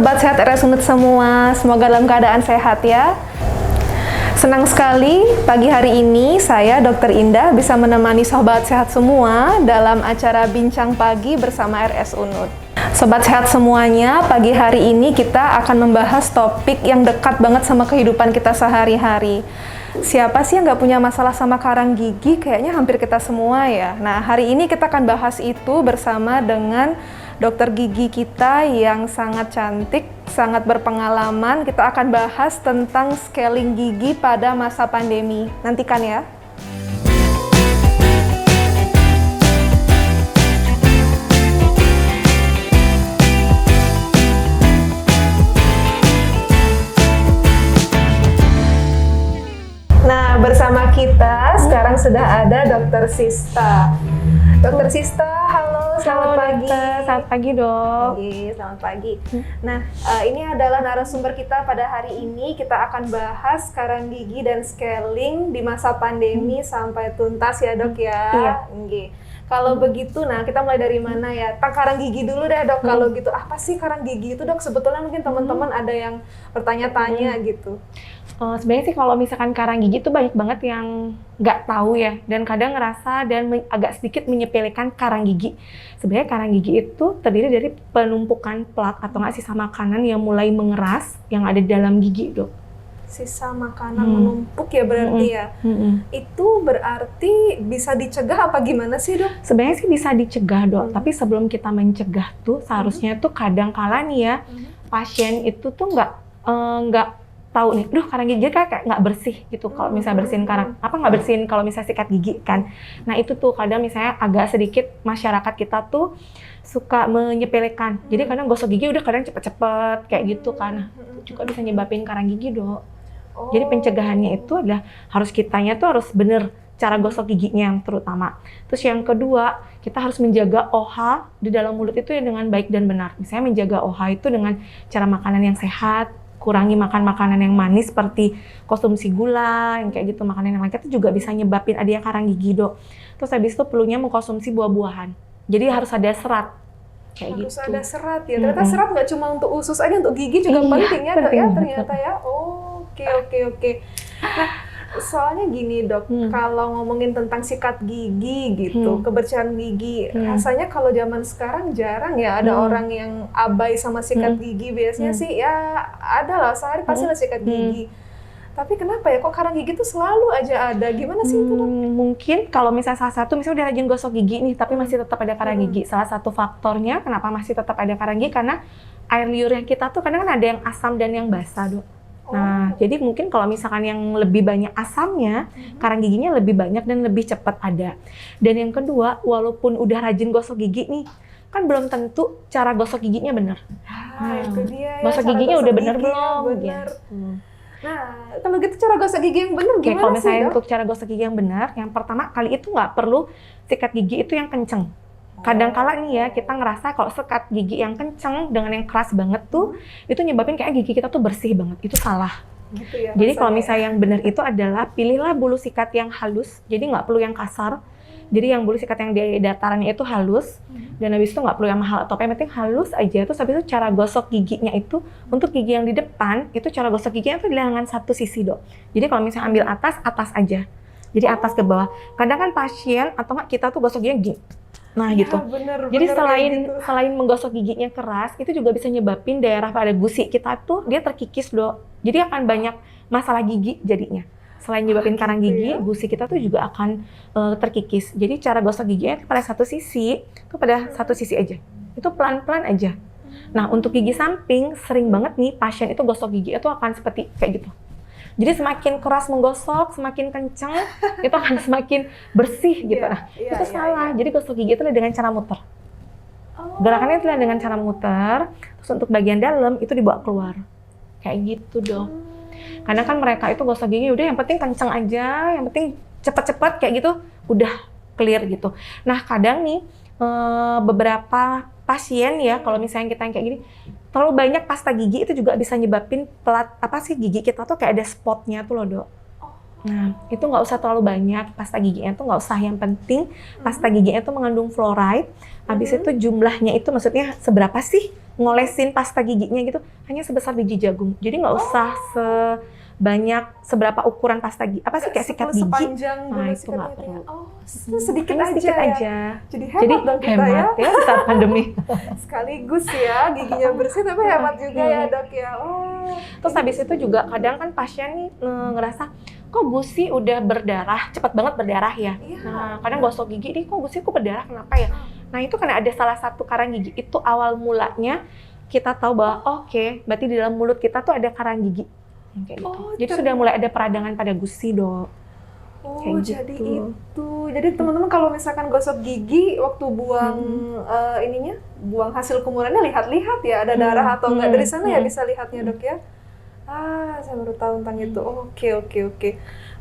Sobat Sehat RS Unut semua, semoga dalam keadaan sehat ya. Senang sekali pagi hari ini saya Dr. Indah bisa menemani Sobat Sehat semua dalam acara Bincang Pagi bersama RS Unut. Sobat Sehat semuanya, pagi hari ini kita akan membahas topik yang dekat banget sama kehidupan kita sehari-hari. Siapa sih yang nggak punya masalah sama karang gigi? Kayaknya hampir kita semua ya. Nah, hari ini kita akan bahas itu bersama dengan dokter gigi kita yang sangat cantik, sangat berpengalaman. Kita akan bahas tentang scaling gigi pada masa pandemi. Nantikan ya. Nah, bersama kita sekarang sudah ada Dr. Sista. Dr. Sista, halo, selamat pagi. Dokter. Selamat pagi, Dok. Selamat pagi. Nah, ini adalah narasumber kita pada hari ini. Kita akan bahas karang gigi dan scaling di masa pandemi sampai tuntas ya, Dok ya. Iya. Kalau begitu, nah kita mulai dari mana ya? Karang gigi dulu deh, Dok. Kalau gitu, apa sih karang gigi itu, Dok? Sebetulnya mungkin teman-teman ada yang bertanya-tanya gitu. Sebenarnya sih kalau misalkan karang gigi itu banyak banget yang nggak tahu ya, dan kadang ngerasa dan agak sedikit menyepelekan karang gigi. Sebenarnya karang gigi itu terdiri dari penumpukan plak atau nggak sisa makanan yang mulai mengeras yang ada di dalam gigi, Dok. Sisa makanan menumpuk ya berarti ya. Itu berarti bisa dicegah apa gimana sih, Dok? Sebenarnya sih bisa dicegah, Dok. Tapi sebelum kita mencegah tuh seharusnya tuh kadang-kala nih ya, pasien itu tuh nggak tahu nih, karang gigi kayak nggak bersih gitu. Kalau misalnya bersihin nggak bersihin kalau misalnya sikat gigi kan. Nah itu tuh kadang misalnya agak sedikit masyarakat kita tuh suka menyepelekan. Jadi kadang gosok gigi udah kadang cepet-cepet kayak gitu kan. Itu juga bisa nyebabin karang gigi, Dok. Jadi pencegahannya itu adalah kitanya tuh harus bener cara gosok giginya yang terutama. Terus yang kedua, kita harus menjaga OH di dalam mulut itu ya dengan baik dan benar. Misalnya menjaga OH itu dengan cara makanan yang sehat, kurangi makan makanan yang manis seperti konsumsi gula, yang kayak gitu, makanan yang lengket itu juga bisa nyebabin adanya karang gigi, Dok. Terus habis itu perlunya mengkonsumsi buah-buahan. Jadi harus ada serat. Kayak harus gitu. Ada serat ya. Ternyata serat nggak cuma untuk usus aja, untuk gigi juga penting ya, Dok ya ternyata ya. Oke. Nah, soalnya gini, Dok, kalau ngomongin tentang sikat gigi gitu, kebersihan gigi, rasanya kalau zaman sekarang jarang ya ada orang yang abai sama sikat gigi. Biasanya sih ya ada lah, sehari pasti lah sikat gigi. Tapi kenapa ya kok karang gigi tuh selalu aja ada? Gimana sih itu, Dok? Mungkin kalau misalnya salah satu, misalnya udah rajin gosok gigi nih, tapi masih tetap ada karang gigi. Salah satu faktornya kenapa masih tetap ada karang gigi, karena air liur yang kita tuh kadang kan ada yang asam dan yang basah, Dok. Nah, jadi mungkin kalau misalkan yang lebih banyak asamnya, karang giginya lebih banyak dan lebih cepat ada. Dan yang kedua, walaupun udah rajin gosok gigi nih, kan belum tentu cara gosok giginya benar. Itu dia ya. Gosok giginya udah benar belum? Bener. Nah, kalau gitu cara gosok gigi yang benar gimana kalau sih, misalnya Dok? untuk cara gosok gigi yang benar, yang pertama kali itu nggak perlu sikat gigi itu yang kenceng. Kadang-kala nih ya, kita ngerasa kalau sikat gigi yang kenceng dengan yang keras banget tuh, itu nyebabin kayak gigi kita tuh bersih banget. Itu salah. Gitu ya, Jadi kalau misalnya yang benar itu adalah pilihlah bulu sikat yang halus, jadi nggak perlu yang kasar. Jadi yang bulu sikat yang di datarannya itu halus, dan habis itu nggak perlu yang mahal atau yang penting halus aja. Terus habis itu cara gosok giginya itu, untuk gigi yang di depan, itu cara gosok giginya itu dengan satu sisi, Dok. Jadi kalau misalnya ambil atas aja. Jadi atas ke bawah. Kadang kan pasien atau nggak kita tuh gosok gigi gini. Nah gitu. Jadi selain menggosok giginya keras, itu juga bisa nyebabin daerah pada gusi kita tuh dia terkikis, Dok. Jadi akan banyak masalah gigi jadinya. Selain nyebabin karang gigi, gusi kita tuh juga akan terkikis. Jadi cara gosok giginya pada satu sisi aja. Itu pelan-pelan aja. Nah untuk gigi samping, sering banget nih pasien itu gosok gigi itu akan seperti kayak gitu. Jadi semakin keras menggosok, semakin kencang, itu akan semakin bersih gitu. Itu salah. Jadi gosok gigi itu dengan cara muter. Gerakannya itu dengan cara muter, terus untuk bagian dalam itu dibawa keluar. Kayak gitu, Dok. Karena kan mereka itu gosok gigi udah yang penting kencang aja, yang penting cepet-cepet kayak gitu, udah clear gitu. Nah kadang nih beberapa pasien ya, kalau misalnya kita yang kayak gini, terlalu banyak pasta gigi itu juga bisa nyebabin gigi kita tuh kayak ada spotnya tuh loh, Dok. Nah, itu nggak usah terlalu banyak pasta giginya tuh, nggak usah. Yang penting pasta giginya tuh mengandung fluoride. Habis itu jumlahnya itu maksudnya seberapa sih ngolesin pasta giginya gitu hanya sebesar biji jagung. Jadi nggak usah seberapa ukuran pasta gigi. Apa sih kayak sikat gigi? Sepanjang Nah, bulu itu nggak sikatnya perlu. ya. Oh, sedikit Hanya aja sedikit ya. aja. Jadi hemat dong kita ya. hemat ya saat pandemi. Sekaligus ya giginya bersih tapi hemat juga ya dok ya. Oh. Terus habis itu juga kadang kan pasien nih ngerasa kok gusi udah berdarah, cepat banget berdarah ya. Iya. Nah, kadang gosok gigi nih kok gusiku berdarah kenapa ya? Nah, itu karena ada salah satu karang gigi itu awal mulanya kita tahu bahwa oke, berarti di dalam mulut kita tuh ada karang gigi. Kayak gitu. Oh, Jadi sudah mulai ada peradangan pada gusi, Dok. Oh, Kayak jadi gitu. itu. Jadi teman-teman kalau misalkan gosok gigi waktu buang buang hasil kumurannya lihat-lihat ya ada darah atau enggak dari sana ya bisa lihatnya dok ya. Ah, saya baru tahu tentang itu. Oke.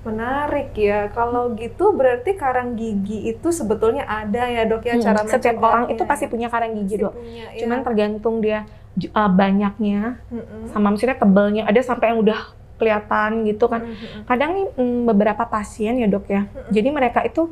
Menarik ya. Kalau gitu berarti karang gigi itu sebetulnya ada ya dok ya cara Setiap orang itu mencegahnya. pasti punya karang gigi, Dok. Punya, ya. Cuman tergantung dia banyaknya sama maksudnya tebelnya. Ada sampai yang udah kelihatan gitu kan. Kadang nih beberapa pasien ya dok ya. Jadi mereka itu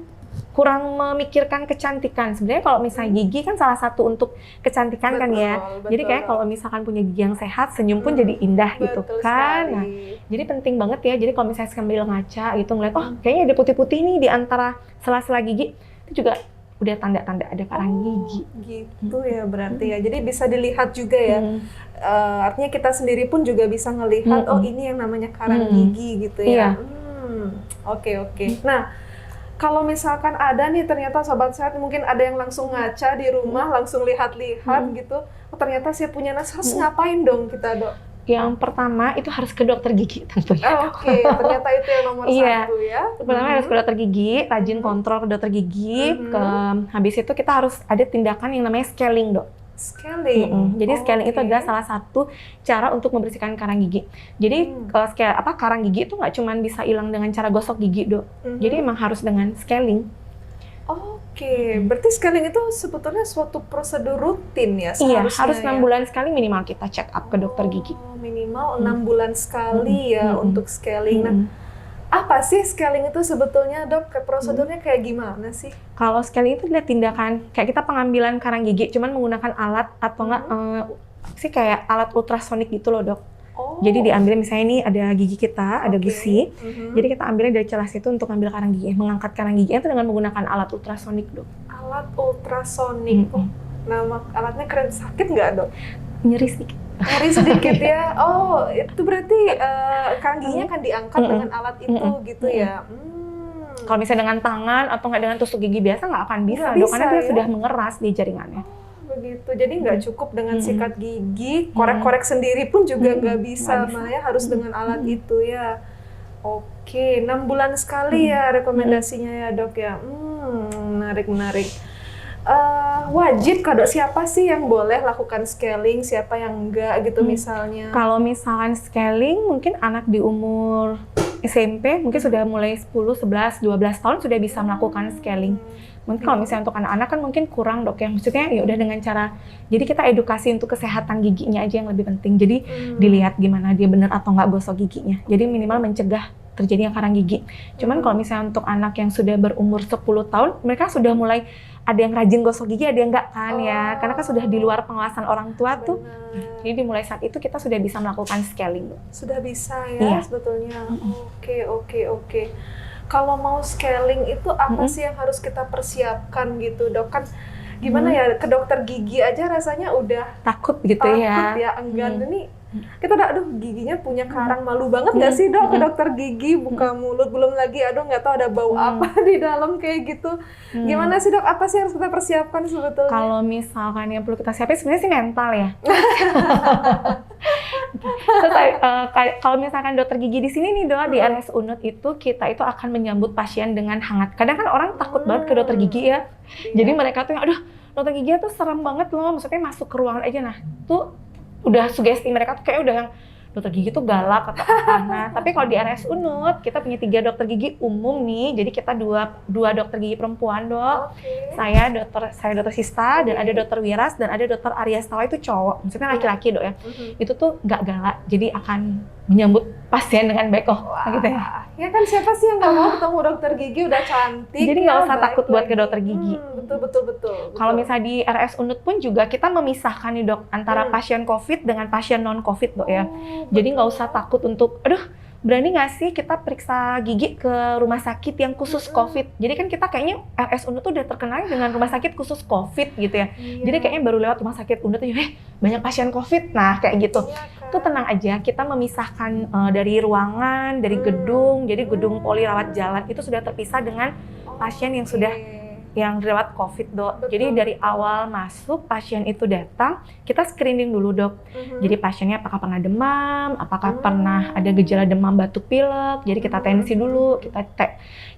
kurang memikirkan kecantikan. Sebenarnya kalau misalnya gigi kan salah satu untuk kecantikan kan ya. Jadi kayak kalau misalkan punya gigi yang sehat, senyum pun jadi indah gitu Betul kan. sekali. Nah, jadi penting banget ya. Jadi kalau misalnya sambil ngaca gitu ngeliat, oh kayaknya ada putih-putih nih di antara sela-sela gigi, itu juga udah tanda-tanda ada karang gigi. Gitu ya berarti ya. Jadi bisa dilihat juga ya. Artinya kita sendiri pun juga bisa ngelihat oh ini yang namanya karang gigi gitu ya. Oke. Nah, kalau misalkan ada nih ternyata sobat sehat mungkin ada yang langsung ngaca di rumah langsung lihat-lihat gitu. Oh, ternyata saya punya nas harus ngapain dong kita dok? Yang pertama itu harus ke dokter gigi tentunya. Oke, ternyata itu yang nomor satu ya. Pertama harus ke dokter gigi, rajin kontrol ke dokter gigi. Habis itu kita harus ada tindakan yang namanya scaling, dok. Scaling. Jadi scaling itu adalah salah satu cara untuk membersihkan karang gigi. Jadi karang gigi itu nggak cuma bisa hilang dengan cara gosok gigi, dok. Jadi emang harus dengan scaling. Oke, berarti scaling itu sebetulnya suatu prosedur rutin ya Iya, seharusnya harus 6 ya? bulan sekali minimal kita check up ke dokter gigi. Minimal 6 bulan sekali ya untuk scaling. Nah, apa sih scaling itu sebetulnya dok? Prosedurnya kayak gimana sih? Kalau scaling itu adalah tindakan kayak kita pengambilan karang gigi, cuman menggunakan alat atau enggak sih kayak alat ultrasonik gitu loh dok. Jadi diambil misalnya ini ada gigi kita, ada gusi. Jadi kita ambilnya dari celah situ untuk ambil karang gigi. Mengangkat karang gigi itu dengan menggunakan alat ultrasonik, dok. Alat ultrasonik. Nama alatnya keren. Sakit nggak, dok? Nyeri sedikit. Nyeri sedikit ya. Oh, itu berarti karang giginya kan diangkat dengan alat itu gitu ya. Kalau misalnya dengan tangan atau nggak dengan tusuk gigi biasa nggak akan bisa, dok. Karena dia sudah mengeras di jaringannya. Begitu, jadi nggak cukup dengan sikat gigi, korek-korek sendiri pun juga nggak bisa, Maya harus dengan alat itu ya. Oke, 6 bulan sekali ya rekomendasinya ya dok ya. Menarik. Wajib kah dok, siapa sih yang boleh lakukan scaling, siapa yang enggak gitu misalnya? Kalau misalkan scaling, mungkin anak di umur SMP mungkin sudah mulai 10, 11, 12 tahun sudah bisa melakukan scaling. Mungkin kalau misalnya untuk anak-anak kan mungkin kurang dok ya. Maksudnya ya udah dengan cara, jadi kita edukasi untuk kesehatan giginya aja yang lebih penting. Jadi dilihat gimana dia benar atau nggak gosok giginya. Jadi minimal mencegah terjadinya karang gigi. Cuman kalau misalnya untuk anak yang sudah berumur 10 tahun, mereka sudah mulai ada yang rajin gosok gigi, ada yang nggak kan ya. Karena kan sudah di luar pengawasan orang tua tuh. Jadi dimulai saat itu kita sudah bisa melakukan scaling. Sudah bisa ya sebetulnya. Oke. Kalau mau scaling itu apa sih yang harus kita persiapkan gitu dok? Kan gimana ya, ke dokter gigi aja rasanya udah takut gitu ya. Enggan. Ini kita aduh giginya punya karang, malu banget nggak sih dok ke dokter gigi, buka mulut, belum lagi aduh nggak tahu ada bau apa di dalam kayak gitu. Gimana sih dok, apa sih harus kita persiapkan sebetulnya? Kalau misalkan yang perlu kita siapin sebenarnya sih mental ya. Terus kalau misalkan dokter gigi di sini nih dok, di RS Unut itu kita itu akan menyambut pasien dengan hangat. Kadang kan orang takut banget ke dokter gigi ya. Jadi mereka tuh aduh dokter gigi tuh serem banget loh, maksudnya masuk ke ruangan aja. Nah tuh udah sugesti mereka tuh kayak udah yang dokter gigi tuh galak atau apa. Nah, tapi kalau di RS Unut kita punya 3 dokter gigi umum nih. Jadi kita dua dokter gigi perempuan dok. Saya dokter Sista dan ada dokter Wiras dan ada dokter Arya Stawa itu cowok. Maksudnya laki-laki dok ya. Itu tuh nggak galak. Jadi akan menyambut pasien dengan baik gitu ya. Ya kan siapa sih yang nggak mau ketemu dokter gigi udah cantik. Jadi nggak usah takut buat ke dokter gigi. Betul. Kalau misalnya di RS Unut pun juga kita memisahkan nih dok antara pasien COVID dengan pasien non COVID dok ya. Jadi nggak usah takut untuk, aduh berani nggak sih kita periksa gigi ke rumah sakit yang khusus COVID. Jadi kan kita kayaknya RS Unut tuh udah terkenal dengan rumah sakit khusus COVID gitu ya. Jadi kayaknya baru lewat rumah sakit Unut tuh banyak pasien COVID. Nah kayak gitu. Tuh tenang aja, kita memisahkan dari ruangan, dari gedung. Jadi gedung poli rawat jalan itu sudah terpisah dengan pasien yang sudah yang lewat COVID dok. Jadi dari awal masuk pasien itu datang, kita screening dulu dok. Jadi pasiennya apakah pernah demam, apakah pernah ada gejala demam batuk pilek. Jadi kita tensi dulu, kita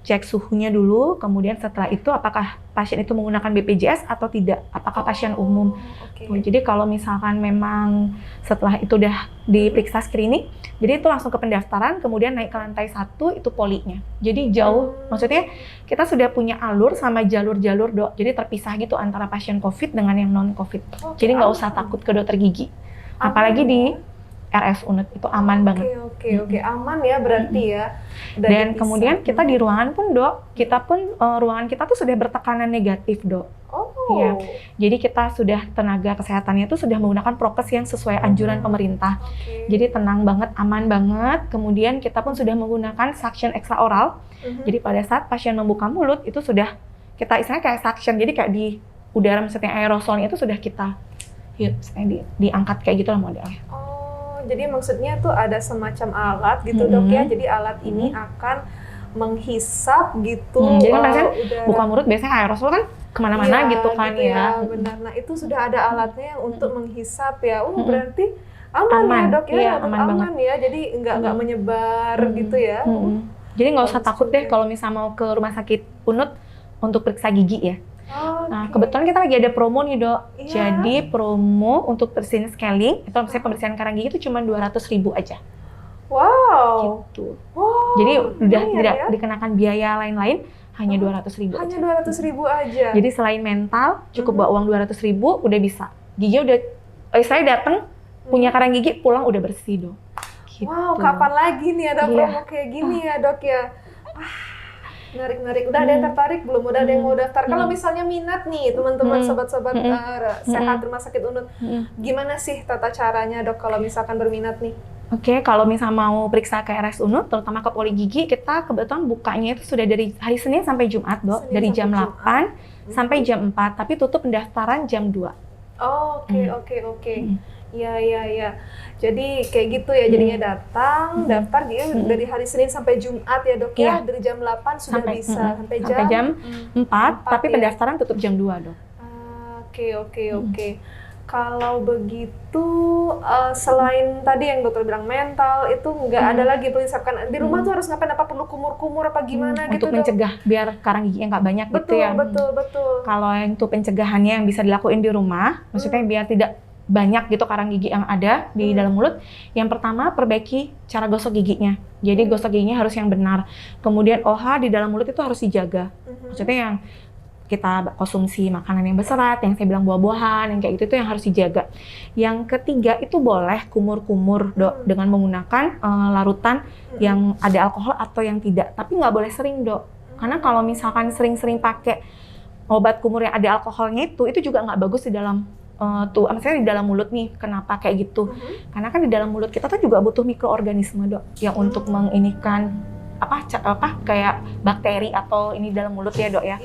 cek suhunya dulu. Kemudian setelah itu apakah pasien itu menggunakan BPJS atau tidak, apakah pasien umum. Jadi kalau misalkan memang setelah itu udah diperiksa screening, jadi itu langsung ke pendaftaran, kemudian naik ke lantai 1 itu polinya. Jadi jauh, maksudnya kita sudah punya alur sama jalur-jalur dok. Jadi terpisah gitu antara pasien COVID dengan yang non COVID. Jadi nggak usah takut ke dokter gigi. Apalagi di RS Unut itu aman banget. Oke, aman ya berarti ya. Dan kemudian kita di ruangan pun dok, kita pun ruangan kita tuh sudah bertekanan negatif dok. Iya. Jadi kita sudah tenaga kesehatannya itu sudah menggunakan prokes yang sesuai anjuran pemerintah. Jadi tenang banget, aman banget. Kemudian kita pun sudah menggunakan suction ekstraoral. Jadi pada saat pasien membuka mulut itu sudah kita istilahnya kayak suction. Jadi kayak di udara maksudnya aerosolnya itu sudah kita diangkat kayak gitu lah modelnya. Jadi maksudnya tuh ada semacam alat gitu dok ya. Jadi alat ini akan menghisap gitu. Jadi kan pasien buka mulut biasanya aerosol kan kemana-mana gitu kan gitu ya. Benar. Nah itu sudah ada alatnya yang untuk menghisap ya. Berarti aman ya dok ya. Iya, aman ya. Jadi nggak menyebar gitu ya. Jadi nggak usah takut deh kalau misalnya mau ke rumah sakit Unut untuk periksa gigi ya. Nah, kebetulan kita lagi ada promo nih dok. Jadi promo untuk bersihin scaling, itu misalnya pembersihan karang gigi itu cuma 200.000 aja. Wow. Gitu. Jadi udah tidak dikenakan biaya lain-lain, hanya 200.000. Hanya 200.000 aja. Jadi selain mental, cukup bawa uang 200.000 udah bisa. Gigi udah, saya datang punya karang gigi, pulang udah bersih dok. Gitu. Wow, kapan lagi nih ada promo kayak gini ya dok ya? Menarik. Udah ada yang tertarik belum? Udah ada yang mau daftar? Kalau misalnya minat nih teman-teman sobat-sobat sehat rumah sakit Unut, gimana sih tata caranya dok kalau misalkan berminat nih? Oke, kalau misalnya mau periksa ke RS Unut, terutama ke poli gigi, kita kebetulan bukanya itu sudah dari hari Senin sampai Jumat dok, dari jam 8 sampai jam 4, tapi tutup pendaftaran jam 2. Oke. Iya. Jadi kayak gitu ya, jadinya datang, daftar dari hari Senin sampai Jumat ya dok ya, dari jam 8 sudah bisa sampai jam 4, tapi pendaftaran tutup jam 2 dok. Oke. Kalau begitu, selain tadi yang dokter bilang mental, itu nggak ada lagi perlu disiapkan. Di rumah tuh harus ngapain? Apa perlu kumur-kumur apa gimana gitu untuk mencegah biar karang giginya nggak banyak gitu ya. Betul. Kalau itu pencegahannya yang bisa dilakuin di rumah, maksudnya biar tidak banyak gitu karang gigi yang ada di dalam mulut. Yang pertama, perbaiki cara gosok giginya. Jadi gosok giginya harus yang benar. Kemudian OH di dalam mulut itu harus dijaga. Maksudnya yang kita konsumsi makanan yang berserat, yang saya bilang buah-buahan, yang kayak gitu itu yang harus dijaga. Yang ketiga itu boleh kumur-kumur dok dengan menggunakan larutan yang ada alkohol atau yang tidak. Tapi nggak boleh sering dok. Karena kalau misalkan sering-sering pakai obat kumur yang ada alkoholnya itu juga nggak bagus di dalam maksudnya di dalam mulut nih. Kenapa kayak gitu? Karena kan di dalam mulut kita tuh juga butuh mikroorganisme dok yang untuk menginikan kayak bakteri atau ini dalam mulut ya dok ya.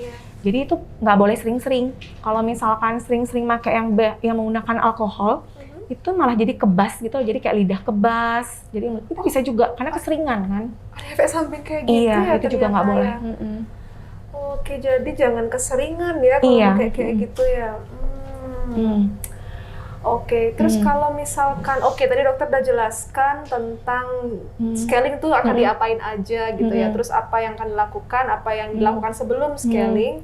Jadi itu nggak boleh sering-sering. Kalau misalkan sering-sering pakai yang menggunakan alkohol, itu malah jadi kebas gitu. Jadi kayak lidah kebas. Jadi itu bisa juga karena keseringan kan. Ada efek samping kayak gitu ya. Iya, itu juga nggak boleh. Oke, jadi jangan keseringan ya kalau kayak gitu ya. Oke, terus kalau misalkan, tadi dokter udah jelaskan tentang scaling itu akan diapain aja gitu ya, terus apa yang akan dilakukan, apa yang dilakukan sebelum scaling.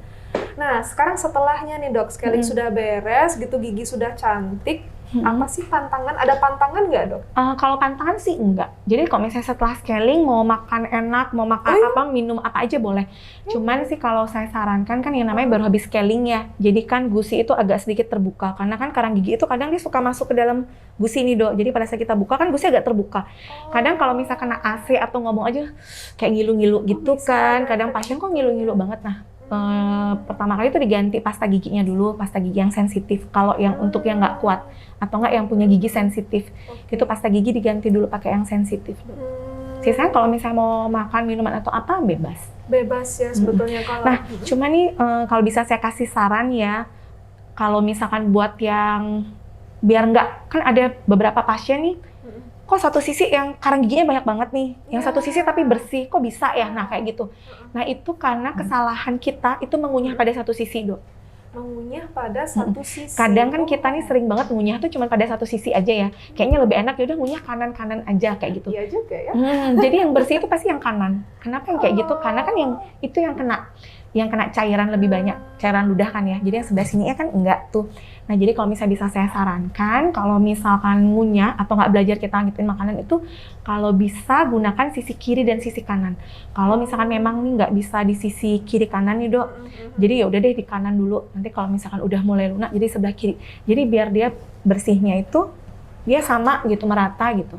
Nah, sekarang setelahnya nih dok, scaling sudah beres, gitu gigi sudah cantik, apa sih pantangan? Ada pantangan nggak dok? Kalau pantangan sih enggak. Jadi kalau misalnya setelah scaling mau makan enak, mau makan apa, minum apa aja boleh. Cuman sih kalau saya sarankan kan yang namanya baru habis scaling ya. Jadi kan gusi itu agak sedikit terbuka karena kan karang gigi itu kadang dia suka masuk ke dalam gusi nih dok. Jadi pada saat kita buka kan gusi agak terbuka. Kadang kalau misalkan kena AC atau ngomong aja kayak ngilu-ngilu gitu kan. Kadang pasien kok ngilu-ngilu banget. Nah pertama kali itu diganti pasta giginya dulu, pasta gigi yang sensitif. Kalau yang untuk yang nggak kuat atau nggak yang punya gigi sensitif, itu pasta gigi diganti dulu pakai yang sensitif. Sisanya kalau misalnya mau makan minuman atau apa bebas. Bebas ya sebetulnya kalau. Nah, cuma nih kalau bisa saya kasih saran ya, kalau misalkan buat yang biar nggak, kan ada beberapa pasien nih, kok satu sisi yang karang giginya banyak banget nih, yang satu sisi tapi bersih, kok bisa ya? Nah kayak gitu. Nah itu karena kesalahan kita itu mengunyah pada satu sisi dok. Mengunyah pada satu sisi. Kadang kan kita nih sering banget ngunyah tuh cuma pada satu sisi aja ya. Kayaknya lebih enak ya udah ngunyah kanan-kanan aja kayak gitu. Iya juga ya. Jadi yang bersih itu pasti yang kanan. Kenapa yang kayak gitu? Karena kan yang itu yang kena cairan lebih banyak, cairan ludah kan ya. Jadi yang sebelah sini ya kan enggak tuh. Nah jadi kalau misalnya bisa saya sarankan, kalau misalkan ngunyah atau nggak belajar kita ngikutin makanan itu, kalau bisa gunakan sisi kiri dan sisi kanan. Kalau misalkan memang nih nggak bisa di sisi kiri kanan nih dok, jadi ya udah deh di kanan dulu. Nanti kalau misalkan udah mulai lunak, jadi sebelah kiri. Jadi biar dia bersihnya itu dia sama gitu, merata gitu.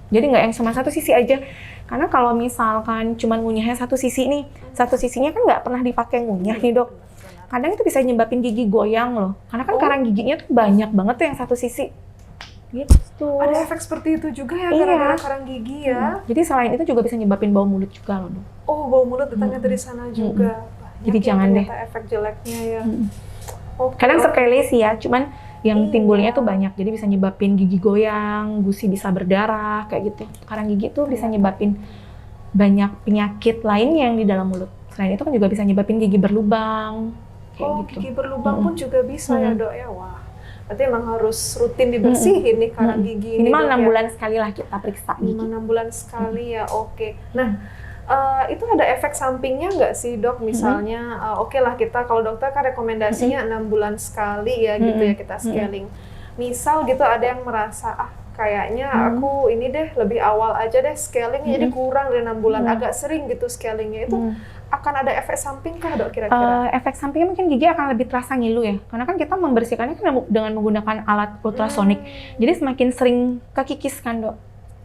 Jadi nggak yang cuma satu sisi aja. Karena kalau misalkan cuma ngunyahnya satu sisi nih, satu sisinya kan nggak pernah dipakai ngunyah nih dok. Kadang itu bisa nyebabin gigi goyang loh. Karena kan karang giginya tuh banyak banget tuh yang satu sisi. Gitu. Ada efek seperti itu juga ya gara-gara karang gigi ya. Jadi selain itu juga bisa nyebabin bau mulut juga loh dok. Oh bau mulut datangnya dari sana juga. Jadi jangan deh. Efek jeleknya ya. Kadang sepele sih ya, cuman yang timbulnya tuh banyak. Jadi bisa nyebabin gigi goyang, gusi bisa berdarah kayak gitu. Karang gigi tuh bisa nyebabin banyak penyakit lainnya yang di dalam mulut. Selain itu kan juga bisa nyebabin gigi berlubang. Kayak gitu. Gigi berlubang pun juga bisa ya dok ya. Wah, berarti emang harus rutin dibersihin nih karang gigi ini. Minimal 6 bulan sekali lah kita periksa gigi. 6 bulan sekali ya, oke. Nah, itu ada efek sampingnya nggak sih dok? Misalnya, oke lah kita kalau dokter kan rekomendasinya 6 bulan sekali ya gitu ya kita scaling. Misal gitu ada yang merasa kayaknya aku ini deh lebih awal aja deh scaling jadi kurang dari 6 bulan, agak sering gitu scalingnya itu. Akan ada efek samping kah dok kira-kira? Efek sampingnya mungkin gigi akan lebih terasa ngilu ya, karena kan kita membersihkannya kan dengan menggunakan alat ultrasonik, jadi semakin sering kekikis kan dok.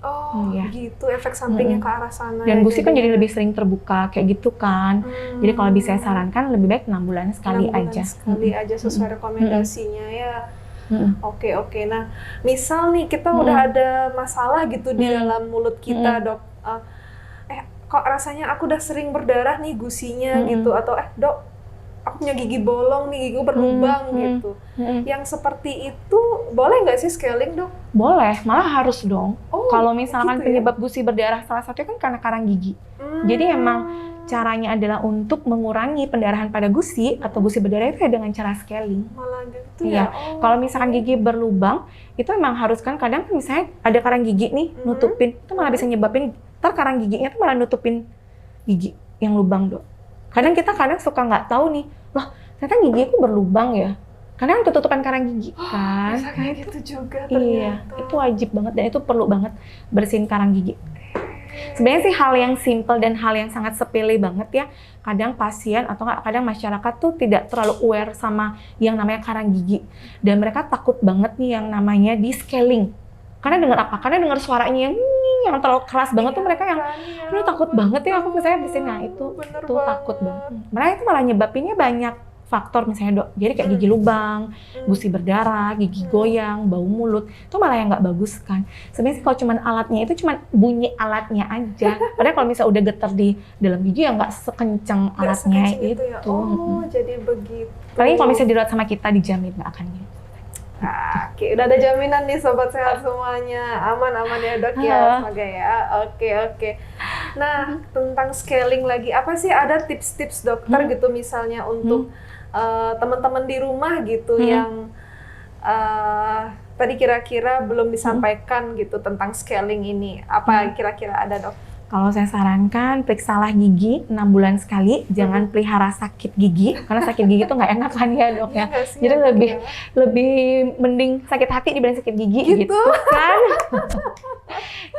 Oh gitu, efek sampingnya ke arah sana. Dan gusi kan jadi lebih sering terbuka kayak gitu kan. Jadi kalau bisa saya sarankan lebih baik 6 bulan sekali 6 bulan aja. Sekali aja sesuai rekomendasinya ya. Oke. Nah, misal nih kita udah ada masalah gitu di dalam mulut kita dok. Kok rasanya aku udah sering berdarah nih gusinya gitu, atau dok aku punya gigi bolong nih, gigi berlubang gitu. Yang seperti itu boleh nggak sih scaling dok? Boleh, malah harus dong. Kalau misalkan gitu penyebab gusi berdarah salah satunya kan karena karang gigi. Jadi emang caranya adalah untuk mengurangi pendarahan pada gusi atau gusi berdarah itu ya dengan cara scaling. Malah gitu ya? Kalau misalkan gigi berlubang, itu emang harus kan kadang kan misalnya ada karang gigi nih nutupin, itu malah bisa nyebabin ntar karang giginya tuh malah nutupin gigi yang lubang dok. Kadang kita suka nggak tahu nih, loh ternyata gigiku berlubang ya. Karena kan ketutupan karang gigi kan. Bisa kayak gitu juga ternyata. Iya, itu wajib banget dan itu perlu banget bersihin karang gigi. Sebenarnya sih hal yang simple dan hal yang sangat sepele banget ya. Kadang pasien atau kadang masyarakat tuh tidak terlalu aware sama yang namanya karang gigi. Dan mereka takut banget nih yang namanya di scaling. Karena dengar apa? Karena dengar suaranya yang terlalu keras banget tuh mereka yang lu takut banget ya aku misalnya di sini. Nah itu takut banget. Mereka itu malah nyebabinnya banyak faktor misalnya dok. Jadi kayak gigi lubang, gusi berdarah, gigi goyang, bau mulut. Itu malah yang nggak bagus kan. Sebenarnya kalau cuman alatnya itu cuman bunyi alatnya aja. Padahal kalau misalnya udah getar di dalam gigi ya nggak sekencang alatnya itu. Ya? Oh jadi begitu. Paling kalau misalnya dirawat sama kita dijamin nggak akan gitu. Oke, udah ada jaminan nih sobat sehat semuanya, aman-aman ya dok ya, semoga ya. Oke. Nah tentang scaling lagi, apa sih ada tips-tips dokter gitu misalnya untuk teman-teman di rumah gitu yang tadi kira-kira belum disampaikan gitu tentang scaling ini, apa kira-kira ada dok? Kalau saya sarankan, periksalah gigi 6 bulan sekali, jangan pelihara sakit gigi, karena sakit gigi itu nggak enak kan ya dok ya. Jadi lebih mending sakit hati dibanding sakit gigi gitu kan.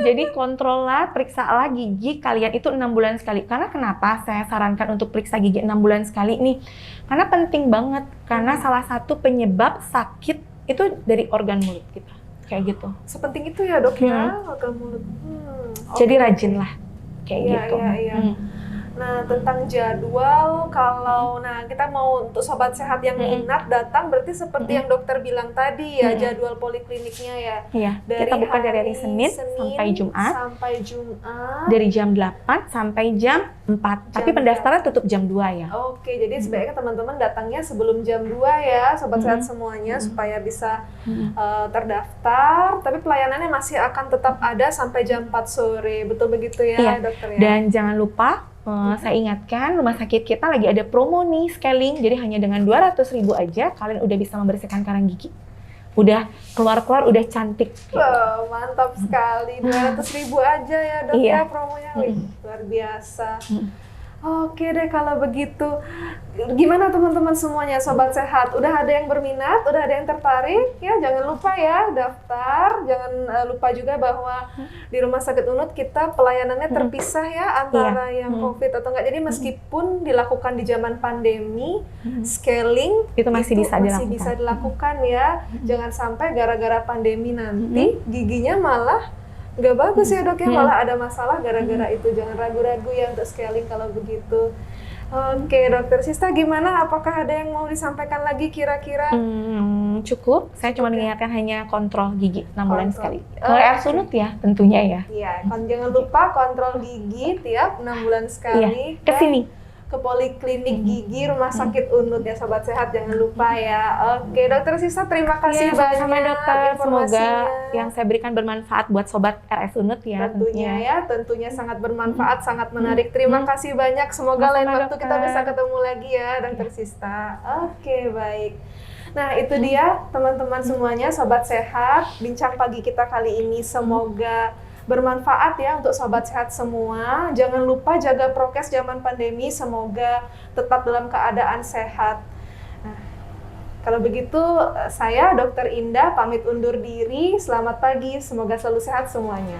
Jadi kontrollah, periksalah gigi kalian itu 6 bulan sekali. Karena kenapa saya sarankan untuk periksa gigi 6 bulan sekali nih? Karena penting banget, karena salah satu penyebab sakit itu dari organ mulut kita. kayak gitu. Sepenting itu ya dok ya, makan mulut. Jadi Oke. rajin lah kayak Iya, gitu. iya, iya. Nah, tentang jadwal, kita mau untuk sobat sehat yang minat datang, berarti seperti yang dokter bilang tadi ya, jadwal polikliniknya ya. Iya, kita buka dari hari Senin sampai Jumat. Sampai Jumat. Dari jam 8 sampai jam 4. Tapi pendaftaran tutup jam 2 ya. Oke, jadi sebaiknya teman-teman datangnya sebelum jam 2 ya, sobat sehat semuanya, supaya bisa terdaftar. Tapi pelayanannya masih akan tetap ada sampai jam 4 sore. Betul begitu ya, Iya. dokter ya? Dan jangan lupa, saya ingatkan rumah sakit kita lagi ada promo nih scaling. Jadi hanya dengan 200.000 aja kalian udah bisa membersihkan karang gigi. Udah keluar-keluar udah cantik. Wah, mantap sekali. 200.000 aja ya dok Iya. ya promonya. Wih, luar biasa. Oke deh kalau begitu. Gimana teman-teman semuanya, sobat sehat? Udah ada yang berminat, udah ada yang tertarik? Ya jangan lupa ya daftar. Jangan lupa juga bahwa di Rumah Sakit Unut kita pelayanannya terpisah ya antara yang COVID atau enggak. Jadi meskipun dilakukan di zaman pandemi, scaling Itu masih bisa dilakukan ya. Jangan sampai gara-gara pandemi nanti giginya malah nggak bagus ya dok ya, malah ada masalah gara-gara itu. Jangan ragu-ragu ya untuk scaling kalau begitu. Oke, dokter Sista gimana? Apakah ada yang mau disampaikan lagi kira-kira? Cukup, saya cuma mengingatkan hanya kontrol gigi 6 bulan sekali. Oh, Kalau Sunut ya tentunya ya. Iya, jangan lupa kontrol gigi tiap 6 bulan sekali. Iya, kesini. Ke poliklinik gigi Rumah Sakit Unut ya sobat sehat, jangan lupa ya. Oke, dokter Sista terima kasih banyak sama dokter. Semoga informasinya. yang saya berikan bermanfaat buat sobat RS Unut ya. Tentunya sangat bermanfaat, sangat menarik. Terima kasih banyak. Semoga lain waktu kita bisa ketemu lagi ya, dokter Sista. Oke, baik. Nah, itu dia teman-teman semuanya, sobat sehat. Bincang pagi kita kali ini semoga bermanfaat ya untuk sobat sehat semua. Jangan lupa jaga prokes zaman pandemi. Semoga tetap dalam keadaan sehat. Nah, kalau begitu saya Dr. Indah pamit undur diri. Selamat pagi. Semoga selalu sehat semuanya.